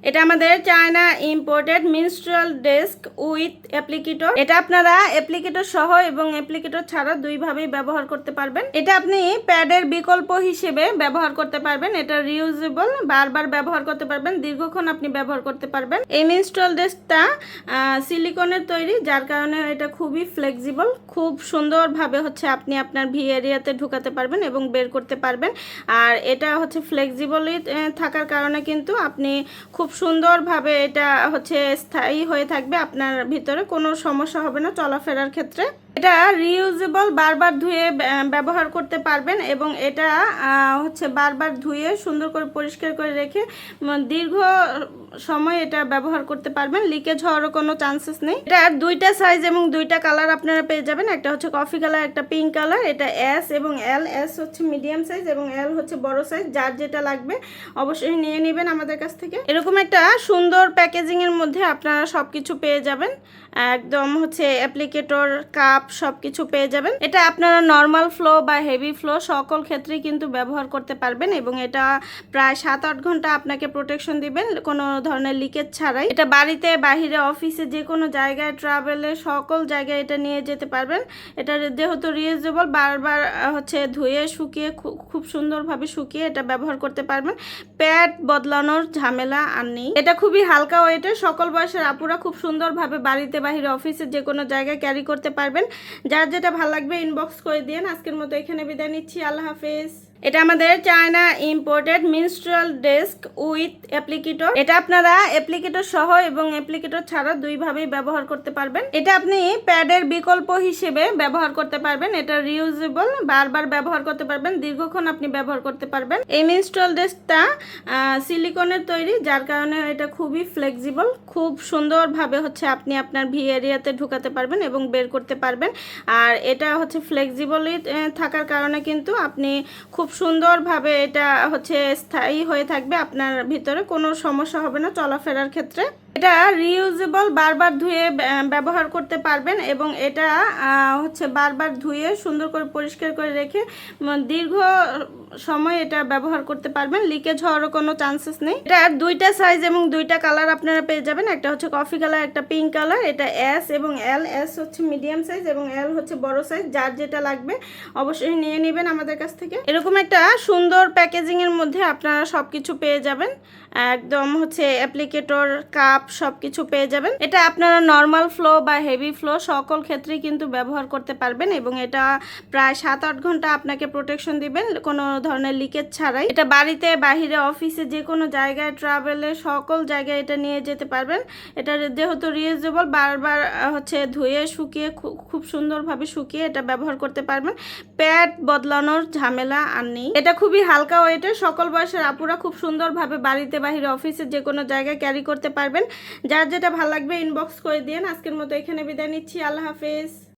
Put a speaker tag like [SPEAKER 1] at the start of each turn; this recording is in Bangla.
[SPEAKER 1] এটা আমাদের China imported menstrual desk with applicator. এটা আপনারা অ্যাপ্লিকেটর সহ এবং অ্যাপ্লিকেটর ছাড়া দুইভাবেই ব্যবহার করতে পারবেন। এটা আপনি প্যাডের বিকল্প হিসেবে ব্যবহার করতে পারবেন। এটা রিউজেবল, বারবার ব্যবহার করতে পারবেন, দীর্ঘক্ষণ আপনি ব্যবহার করতে পারবেন। এই মিনস্ট্রুয়াল ডেস্কটা সিলিকনের তৈরি, যার কারণে এটা খুবই ফ্লেক্সিবল। খুব সুন্দরভাবে আপনি আপনার ভি এরিয়াতে ঢুকাতে পারবেন এবং বের করতে পারবেন। আর এটা ফ্লেক্সিবলই থাকার কারণে কিন্তু আপনি খুব সুন্দরভাবে এটা স্থায়ী হয়ে থাকবে, আপনার ভিতরে কোনো সমস্যা হবে না চলাফেরার ক্ষেত্রে। এটা রিউজেবল, বারবার ধুয়ে ব্যবহার করতে পারবেন এবং এটা বারবার ধুয়ে সুন্দর করে পরিষ্কার করে রেখে দীর্ঘ সময় এটা ব্যবহার করতে পারবেন। লিকেজ হওয়ারও কোনো চান্সেস নেই। এটার দুইটা সাইজ এবং দুইটা কালার আপনারা পেয়ে যাবেন। একটা কফি কালার, একটা পিঙ্ক কালার। এটা এস এবং এল। এস মিডিয়াম সাইজ এবং এল বড় সাইজ। যার যেটা লাগবে অবশ্যই নিয়ে নেবেন আমাদের কাছ থেকে। এরকম একটা সুন্দর প্যাকেজিং এর মধ্যে আপনারা সবকিছু পেয়ে যাবেন। একদম অ্যাপ্লিকেটর, কাপ সবকিছু পেয়ে যাবেন। এটা আপনারা নর্মাল ফ্লো বা হেভি ফ্লো সকল ক্ষেত্রেই কিন্তু ব্যবহার করতে পারবেন এবং এটা প্রায় 7-8 ঘন্টা আপনাকে প্রোটেকশন দিবেন কোনো ধরনের লিকেজ ছাড়াই। এটা বাড়িতে, বাহিরে, অফিসে, যে কোনো জায়গায়, ট্রাভেলে, সকল জায়গায় এটা নিয়ে যেতে পারবেন। এটা যেহেতু রিউজেবল, বারবার ধুয়ে শুকিয়ে খুব সুন্দরভাবে শুকিয়ে এটা ব্যবহার করতে পারবেন। প্যাড বদলানোর ঝামেলা আর নেই। এটা খুবই হালকা ওয়েটের, সকল বয়সের আপুরা খুব সুন্দরভাবে বাড়িতে, বাহিরে, অফিসে, যে কোনো জায়গায় ক্যারি করতে পারবেন। যার যেটা ভালো লাগবে ইনবক্স করে দিন। আজকের মতো এখানে বিদায় নিচ্ছি। আল্লাহ হাফেজ। এটা আমাদের China imported menstrual desk with applicator. এটা আপনারা অ্যাপ্লিকেটর সহ এবং অ্যাপ্লিকেটর ছাড়া দুইভাবেই ব্যবহার করতে পারবেন। এটা আপনি প্যাডের বিকল্প হিসেবে ব্যবহার করতে পারবেন। এটা রিউজেবল, বারবার ব্যবহার করতে পারবেন, দীর্ঘক্ষণ আপনি ব্যবহার করতে পারবেন। এই মিনস্ট্রুয়াল ডেস্কটা সিলিকনের তৈরি, যার কারণে এটা খুবই ফ্লেক্সিবল। খুব সুন্দরভাবে আপনি আপনার ভি এরিয়াতে ঢুকাতে পারবেন এবং বের করতে পারবেন। আর এটা ফ্লেক্সিবলই থাকার কারণে কিন্তু আপনি খুব সুন্দরভাবে এটা স্থায়ী হয়ে থাকবে, আপনার ভিতরে কোনো সমস্যা হবে না চলাফেরার ক্ষেত্রে। এটা রিউজেবল, বারবার ধুয়ে ব্যবহার করতে পারবেন এবং এটা বারবার ধুয়ে সুন্দর করে পরিষ্কার করে রেখে দীর্ঘ সময় এটা ব্যবহার করতে পারবেন। লিকেজ হওয়ারও কোনো চান্সেস নেই। এটার দুইটা সাইজ এবং দুইটা কালার আপনারা পেয়ে যাবেন। একটা কফি কালার, একটা পিঙ্ক কালার। এটা এস এবং এল। এস মিডিয়াম সাইজ এবং এল বড় সাইজ। যার যেটা লাগবে অবশ্যই নিয়ে নেবেন আমাদের কাছ থেকে। এরকম একটা সুন্দর প্যাকেজিং এর মধ্যে আপনারা সবকিছু পেয়ে যাবেন। একদম অ্যাপ্লিকেটর, কাপ সবকিছু পেয়ে যাবেন। এটা আপনারা নর্মাল ফ্লো বা হেভি ফ্লো সকল ক্ষেত্রেই কিন্তু ব্যবহার করতে পারবেন এবং এটা প্রায় 7-8 ঘন্টা আপনাকে প্রোটেকশন দিবেন কোনো ধরনের লিকেজ ছাড়াই। এটা বাড়িতে, বাহিরে, অফিসে, যে কোনো জায়গায়, ট্রাভেলে, সকল জায়গায় এটা নিয়ে যেতে পারবেন। এটা যেহেতু রিউজেবল, বারবার ধুয়ে শুকিয়ে খুব সুন্দরভাবে শুকিয়ে এটা ব্যবহার করতে পারবেন। প্যাড বদলানোর ঝামেলা আর নেই। এটা খুবই হালকা ওয়েটের, সকল বয়সের আপুরা খুব সুন্দরভাবে বাড়িতে, বাহিরে, অফিসে, যে কোনো জায়গায় ক্যারি করতে পারবেন। যার যেটা ভালো লাগবে ইনবক্স করে দিন। আজকের মতো এখানে বিদায় নিচ্ছি। আল্লাহ হাফেজ।